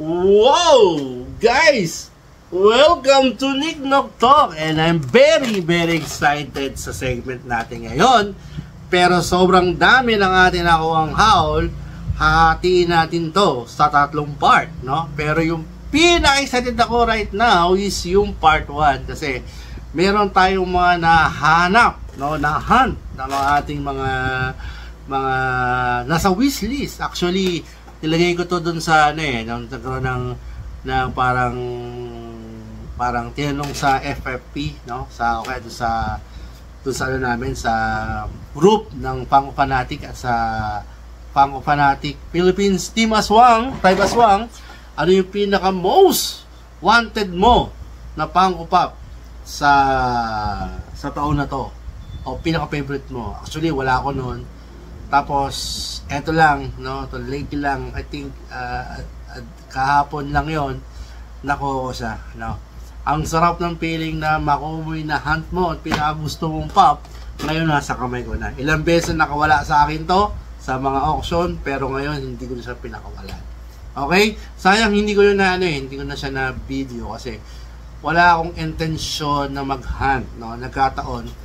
Wow! Guys! Welcome to Nick Nok Talk and I'm very excited sa segment natin ngayon. Pero sobrang dami ng atin nakuhang haul, hahatiin natin to sa tatlong part, no? Pero yung pinaka-excited ako right now is yung part 1 kasi meron tayong mga nahanap, no? Nahunt ng mga ating mga nasa wishlist. Actually, nilagay ko to dun sa nagkaroon ng parang tinanong sa FFP, no? Sa dun sa ano namin sa group ng Pango Fanatic at sa Pango Fanatic Philippines Team Aswang, Tribe Aswang, ano yung pinaka most wanted mo na Pango Pop sa taon na to o pinaka favorite mo. Actually wala ako noon. Tapos eto lang, no, to lately lang, I think kahapon lang yon nakuha ko siya, no. Ang sarap ng feeling na makuha na hunt mo at pinakagusto mong pop, ngayon nasa kamay ko na. Ilang beses nakawala sa akin to sa mga auction, pero ngayon hindi ko na siya pinakawalan. Okay? Sayang hindi ko yun hindi ko na siya na video kasi wala akong intensyon na mag-hunt, no. Nagkataon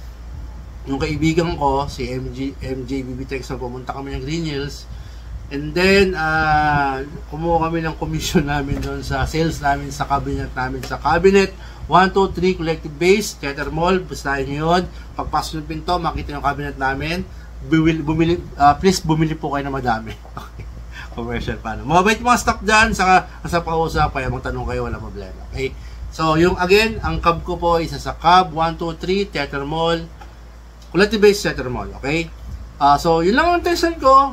yung kaibigan ko, si MJ Bibitex, na pumunta kami ng Green Hills. And then, kumuha kami ng commission namin doon sa sales namin sa cabinet namin. Sa cabinet, 123 Collective Base, Theater Mall, bastahin nyo yun. Pagpasok ng pinto, makita yung cabinet namin. Please bumili po kayo na madami. Okay. Commercial pa. Mabait mga stock dyan, sa pausap, kaya magtanong kayo, wala problema. Okay. So, yung again, ang cab ko po, isa sa cab, 123 Theater Mall, Collective Base, Theater Mall. Okay. So, yun lang ang intention ko,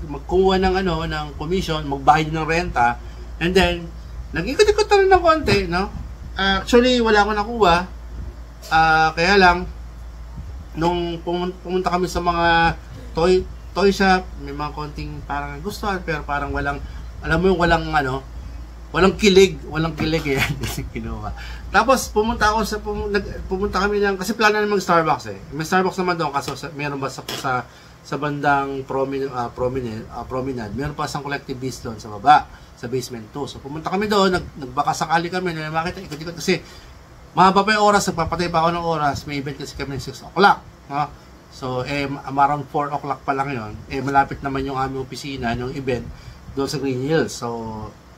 magkuha ng commission, magbayad ng renta, and then, nag-ikot-ikot na rin ng konti, no? Actually, wala akong nakuha, kaya lang, nung pumunta kami sa mga toy shop, may mga konting parang gusto, pero parang walang, alam mo yung walang kilig yan kinuha. Tapos pumunta kami lang kasi plano naman Starbucks eh. May Starbucks naman doon kaso meron ba sa bandang promenade, meron pa isang Collective Beast doon sa baba, sa basement 2. So pumunta kami doon, nagbaka sakali kami na makita ikot-ikot kasi mahaba pa yung oras, nagpapatay pa ako ng oras, may event kasi kami ng 6 o'clock. No? So around 4 o'clock pa lang yon. Malapit naman yung aming opisina, yung event doon sa Green Hills. So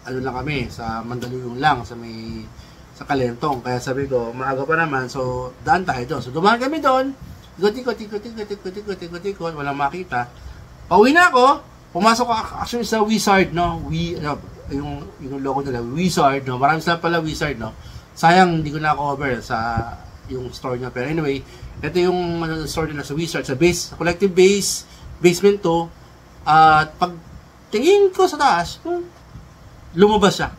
ano lang kami, sa Mandaluyong lang, sa Kalentong. Kaya sabi ko, maaga pa naman, so daan tayo doon. So dumaan kami doon, ikot-ikot, walang makita. Pauwi na ako, pumasok ako actually sa Wizard, no? Yung logo nila, Wizard, no? Maraming sila pala Wizard, no? Sayang, hindi ko na-cover sa yung store niya. Pero anyway, ito yung store nila sa Wizard, sa Collective Base, Basement 2. At pag tingin ko sa taas, lumabas siya.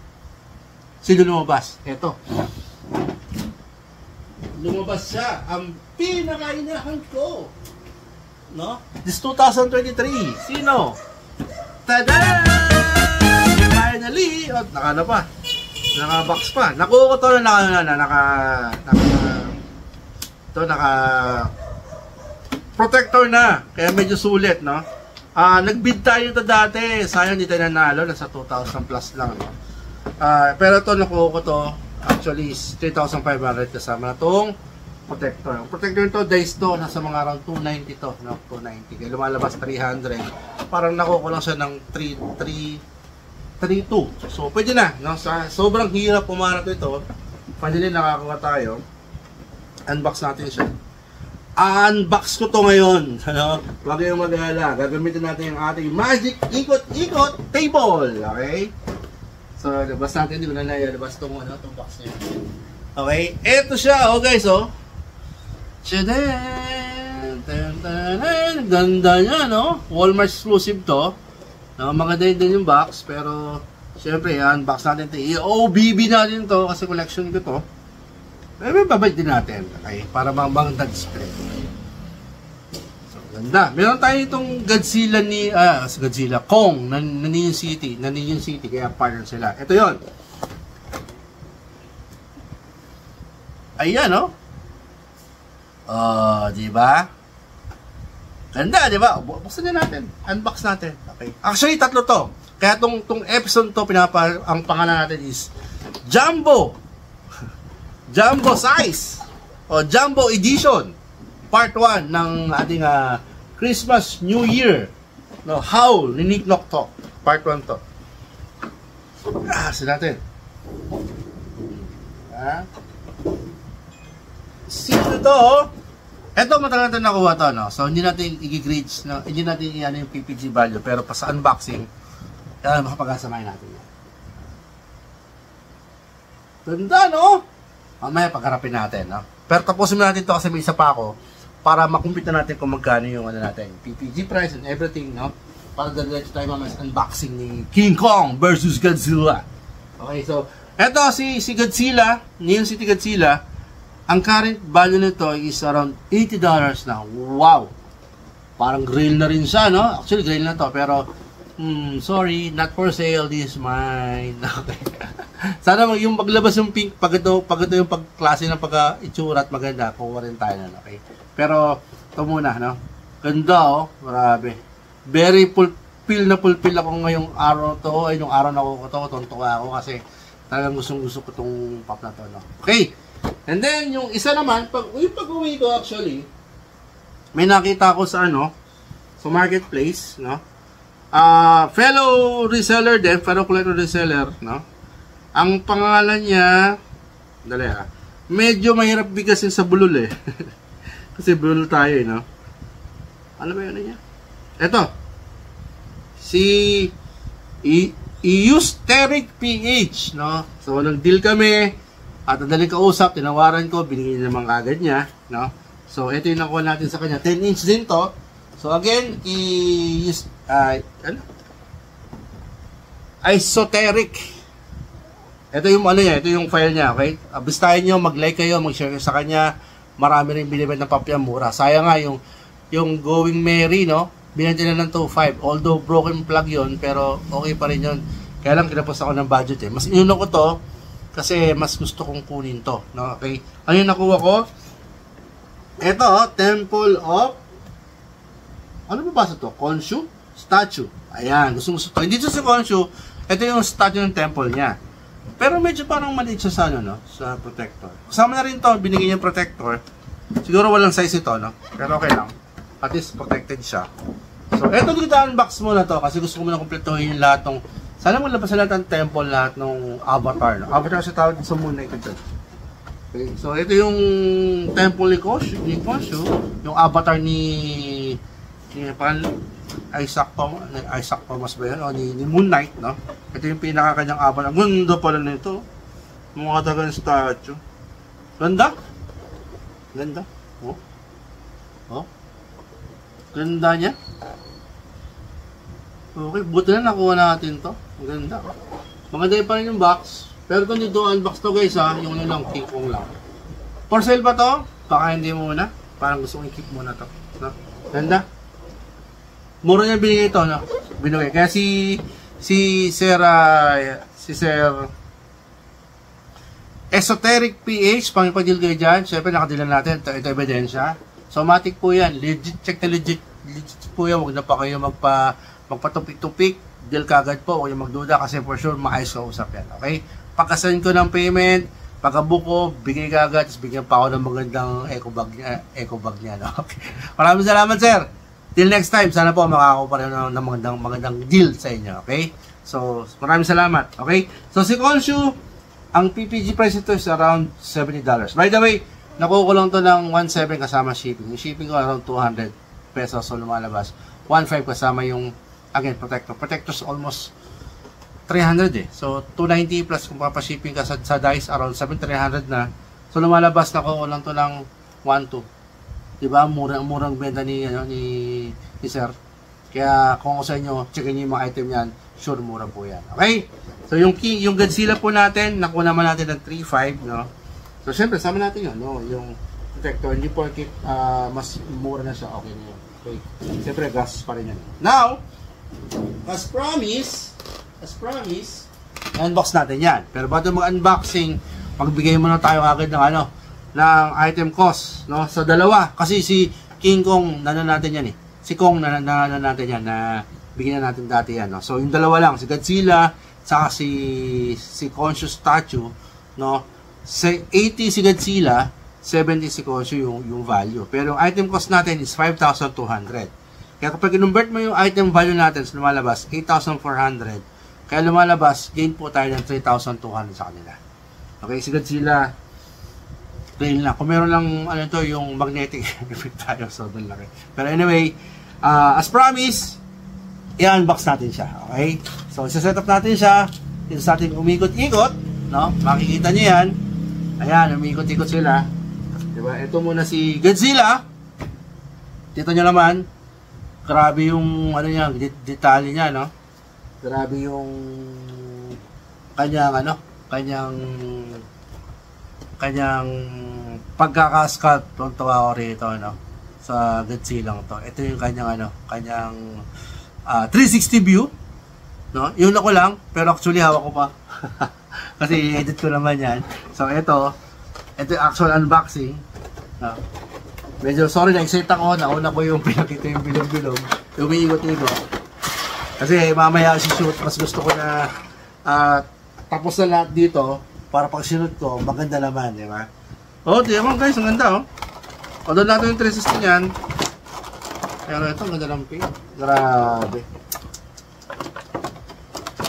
Sino lumabas? Eto. Lumabas siya. Ang pinakainahan ko. No? This 2023. Sino? Tada! Finally! O, naka pa. Naka-box pa. Nakuha ko to naka protector na. Kaya medyo sulit, no? Nagbid tayo ito dati. Sayang hindi tayo nanalo. Nasa 2,000 plus lang. No? Pero ito nakuha ko to. Actually, 3,500 kasama na itong protector. Ang protector nito, dice to. Nasa mga around 290 to. No? 290. Kaya lumalabas 300. Parang nakuha ko lang siya ng 3.2. So, pwede na. No? Sobrang hirap pumarap ito. Finally, nakakuha tayo. Unbox natin siya. Unbox ko to ngayon. Ano? Huwag kayong mag-alala. Gagamitin natin yung ating Magic Ikot-Ikot Table. Okay? So, labas natin. Hindi ko na labas itong box niya. Okay? Eto siya. Oh, guys. Oh. Tadaan! Ganda niya, no? Walmart exclusive to. No, maganda din yung box. Pero, syempre, unbox natin ito. I-OBB natin to kasi collection ko to. Pero babalik din natin, okay? Para maganda display. So, ganda. Meron tayo itong Godzilla Kong, Nanion City, kaya partner sila. Ito yon. Ayan, no? Di ba? Ganda, di ba? Buksan na natin. Unbox natin. Okay. Actually, tatlo to. Kaya tong episode to, ang pangalan natin is Jumbo. Jumbo size. O Jumbo edition. Part 1 ng ating Christmas New Year. No, Howl ni Nick Nocto. Part 1 to. Sa natin. Sino to? Ito, matagal natin nakuha to, no? So, hindi natin i-grade, no? Hindi natin i-ano yung PPG value, pero pa sa unboxing, makapag-asamahin natin yan. Ganda, no? Mamaya pagharapin natin, no? Pero tapusin natin to kasi may isa pa ako para makumpita natin kung magkano yung ano natin, PPG price and everything, no? Para diretso tayo mamaya sa unboxing ni King Kong versus Godzilla. Okay, so, eto si Godzilla, Neon City Godzilla, ang current value nito is around $80 na. Wow! Parang grill na rin siya, no? Actually, grill na to. Pero, sorry, not for sale. This is mine. Okay. Sana yung paglabas yung pink, pag ito yung pagklase ng pagka-itsura at maganda, kuha rin tayo na, okay? Pero, ito muna, no? Ganda, oh. Marami. Very fulfill ako ngayong araw to. Ay, yung araw na ako to. Tuntua ako kasi talagang gusto ko itong pop na to, no? Okay. And then, yung isa naman, pag-uwi ko actually, may nakita ko sa sa marketplace, no? Fellow reseller din, fellow collector reseller, no? Ang pangalan niya, dali medyo mahirap bigasin sa bulol Kasi bulol tayo no? Ano ba yun niya? Ito. Si Eusteric PH, no? So, nag-deal kami. At nadaling kausap, tinawaran ko, binigay naman agad niya, no? So, ito yung nakuha natin sa kanya. 10-inch din to. So, again, Esoteric. Ito yung ito yung file niya, okay? Bistahin nyo, mag-like kayo, mag-share kayo sa kanya. Marami rin binibenta ng papya, mura. Sayang nga, yung Going Merry, no? Binenta na ng 2.5. Although, broken plug yon pero okay pa rin yun. Kaya lang, kinapos ako ng budget, Mas inuno ko to, kasi mas gusto kong kunin to, no? Okay. Ano yung nakuha ko? Ito, Temple of ano ba basa to? Khonshu? Statue. Ayan, gusto to. Hindi siya si Khonshu. Ito yung statue ng temple niya. Pero medyo parang maliit siya sa no? Sa protector. Kasama na rin to, binigay niya protector. Siguro walang size ito, no? Pero okay lang. At least protected siya. So, ito dito unbox muna to kasi gusto ko muna kumpletuhin yung lahat ng sana maglabas sa lahat ng temple, lahat ng avatar. No? Avatar sa tawag sa Moon Knight ito. Okay. So, ito yung temple ni Khonshu, yung avatar ni Isaac Thomas ba yan? O ni Moon Knight, no? Ito yung pinakakanyang avatar. Ganda pala nito. Mga katagang statue. Ganda? Ganda. Oh. Oh. Ganda niya. Okay, buti na nakuha natin to. Ang ganda. Maganda pa rin yung box. Pero kung dito unbox to guys yung lang, King Kong lang. For sale ba to? Baka hindi muna. Parang gusto kong i-keep muna to. No? Ganda. Mura niya binigay ito, no? Binigay. Kaya si Sir Esoteric PH, pang-ipadil kayo dyan. Siyempre, nakadilan natin. Ito ebidensya. So, matik po yan. Legit, check na legit po yan. Huwag na pa kayo magpatupik-tupik. Deal kagad po. Huwag yung magduda kasi for sure, maayos ka usap yan. Okay? Pagkasahin ko ng payment, pagkabook ko, bigay kagad, tapos bigyan pa ako ng magandang eco bag niya. No? Okay. Maraming salamat, sir. Till next time, sana po makakakuha pa rin ng magandang deal sa inyo. Okay? So, maraming salamat. Okay? So, si Khonshu, ang PPG price ito is around $70. By the way, nakuha ko lang to ng 1.7 kasama shipping. Yung shipping ko around 200 pesos so lumalabas. 1.5 kasama yung, again, protector. Protector's almost 300 So, 290 plus kung papashipping ka sa dice, around 7,300 na. So, lumalabas na ko lang to ng 1.2. Diba? Murang benta ni sir. Kaya kung sa inyo, checkin nyo yung mga item yan, sure mura po yan. Okay? So, yung Godzilla po natin, nakuha naman natin ng 3.5, no? So, syempre, sama natin yun, no? Yung protector, hindi po mas mura na siya, okay na yun. Okay? Syempre, gas pa rin yan. Now, as promised, unbox natin yan. Pero bago mag-unboxing, magbigay muna tayo agad ng item cost, no? Sa dalawa. Kasi si King Kong, natin yan si Kong na natin yan, na bigyan na natin dati yan, no? So, yung dalawa lang, si Godzilla, saka si Conscious statue, no? 80 si Godzilla, 70 si Conscious yung value. Pero yung item cost natin is 5,200. Kaya kapag convert mo yung item value natin, lumalabas 8,400. Kaya lumalabas, gain po tayo ng 3,200 sa kanila. Okay, si Godzilla, plain lang. Kung meron lang, ano to, yung magnetic effect tayo, so doon lang. Pero anyway, as promised, i-unbox natin siya. Okay? So, isa-set up natin siya. Ito sa ating umikot-ikot, no? Makikita nyo yan. Ayan, umikot-ikot sila. Diba? Ito muna si Godzilla. Dito nyo naman, grabe yung, ano niya, detalye niya, no? Grabe yung kanyang, kanyang pagkakasculpt. Tuntua ko rito, no? Sa Godzilla to. Ito yung kanyang, kanyang 360 view, no? Yun ako lang, pero actually hawak ko pa. Kasi edit ko naman yan. So ito yung actual unboxing, no? Medyo sorry na excited ako, nauna ko yung pinakita yung bilog-bilog, umiikot-ikot. Kasi mamaya si shoot, mas gusto ko na tapos na lahat dito para pag sinut ko, maganda naman, di ba? Oh, di naman guys, ang ganda, oh. Although natin yung 360 niyan, pero ito, ang ganda ng pink. Grabe.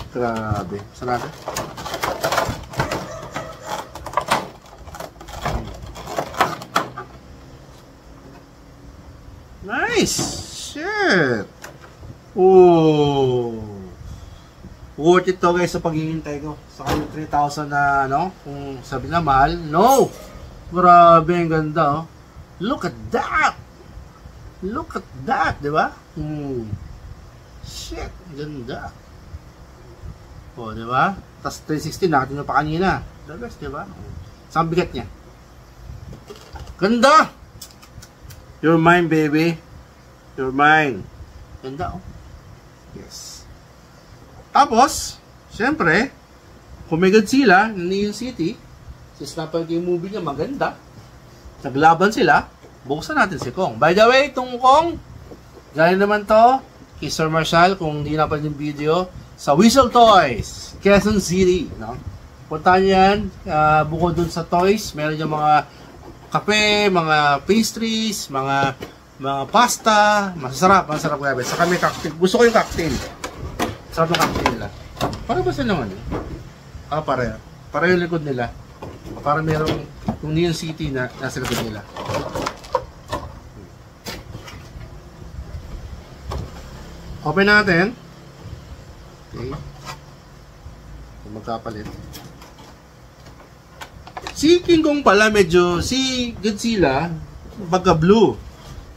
Grabe. Saan natin? Nice! Shit! Oh! Worth it to guys sa paghihintay ko. Sa kanyang 3,000 na, ano? Kung sabi na mahal. No! Grabe, ang ganda, oh. Look at that! Look at that, di ba? Shit, ganda. O, di ba? Tapos 360, nakatin pa kanina. The best, di ba? Saan bigat niya? Ganda! You're mine, baby. You're mine. Ganda, oh. Yes. Tapos, syempre, kung may Godzilla, Neon City, since napag yung movie niya, maganda. Naglaban sila. Buksan natin si Kong. By the way, itong Kong, galing naman to kay Sir Marshall, kung hindi na pa yung video, sa Whistle Toys, Quezon City, no? Punta nyo yan, bukod dun sa toys, meron yung mga kape, mga pastries, mga pasta, masarap grabe. Saka may cocktail. Gusto ko yung cocktail. Sarap ng cocktail nila. Para ba sila naman? Pareho. Pareho yung likod nila. Para merong yung Neon City na nasa likod nila. Open natin. Okay. Magkapalit. Si King Kong pala medyo, si Godzilla, baga blue.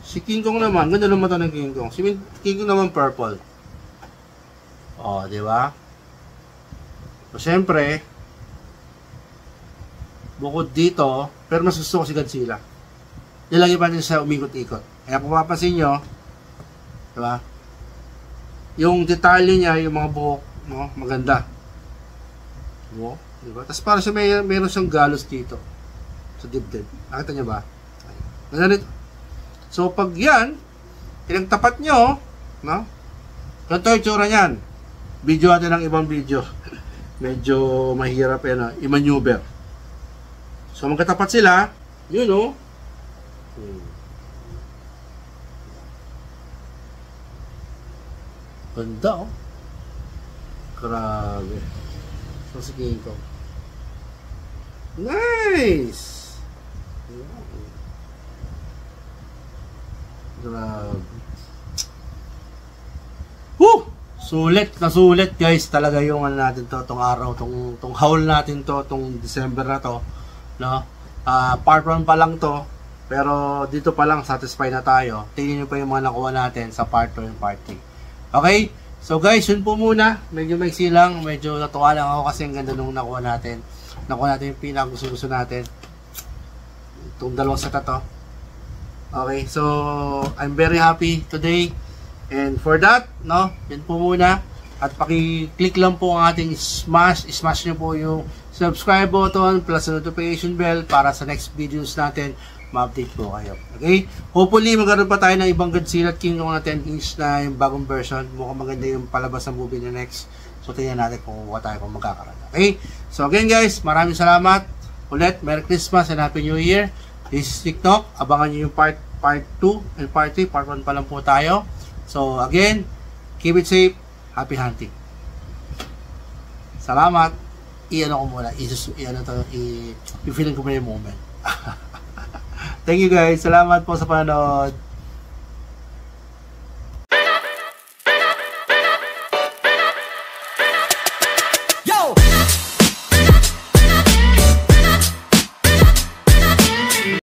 Si King Kong naman, ganda naman ito ng King Kong. Si King Kong naman purple. O, di ba? So, syempre, bukod dito, pero mas gusto ko si Godzilla. Nilagay pa din sa umikot-ikot. Kaya kung mapapansin nyo, di ba? Yung detalye niya, yung mga buhok, no? Maganda. Buhok, di ba? Tapos para siya mayroon siyang galos dito sa dibdib. Nakita niyo ba? Ganito. So pag yan, pinagtapat nyo, no? Ganito yung tsura niyan. Video natin ng ibang video. Medyo mahirap yan, i-maneuver. So magkatapat sila, yun, no? Ganda, oh. Grabe. So, si King Kong. Nice! Grabe. Woo! Sulit na sulit, guys. Talaga yung ano natin to, tong araw, tong haul natin to, tong December na to. No? Part 1 pa lang to. Pero dito pa lang, satisfied na tayo. Tingnan nyo pa yung mga nakuha natin sa part 2 and part 3. Okay? So guys, yun po muna. Medyo maiksi lang. Medyo natuwa lang ako kasi ang ganda nung nakuha natin. Nakuha natin yung pinakagusto-gusto natin. Itong dalawang set na to. Okay, so I'm very happy today. And for that, no, yun po muna. At paki-click lang po ang ating smash nyo po yung subscribe button plus the notification bell para sa next videos natin ma-update po kayo. Okay? Hopefully magkaroon pa tayo ng ibang Godzilla Kingdom na 10-inch na yung bagong version. Mukhang maganda yung palabas ng movie na next. So tingnan natin kung magkakaroon. Okay? So again guys, maraming salamat. Ulit, Merry Christmas and Happy New Year. This is TikTok. Abangan nyo yung part 2 and part 3. Part 1 pa lang po tayo. So again, keep it safe. Happy hunting. Salamat. I-ano ko muna. I-feeling ko muna yung moment. Thank you guys. Salamat po sa panonood.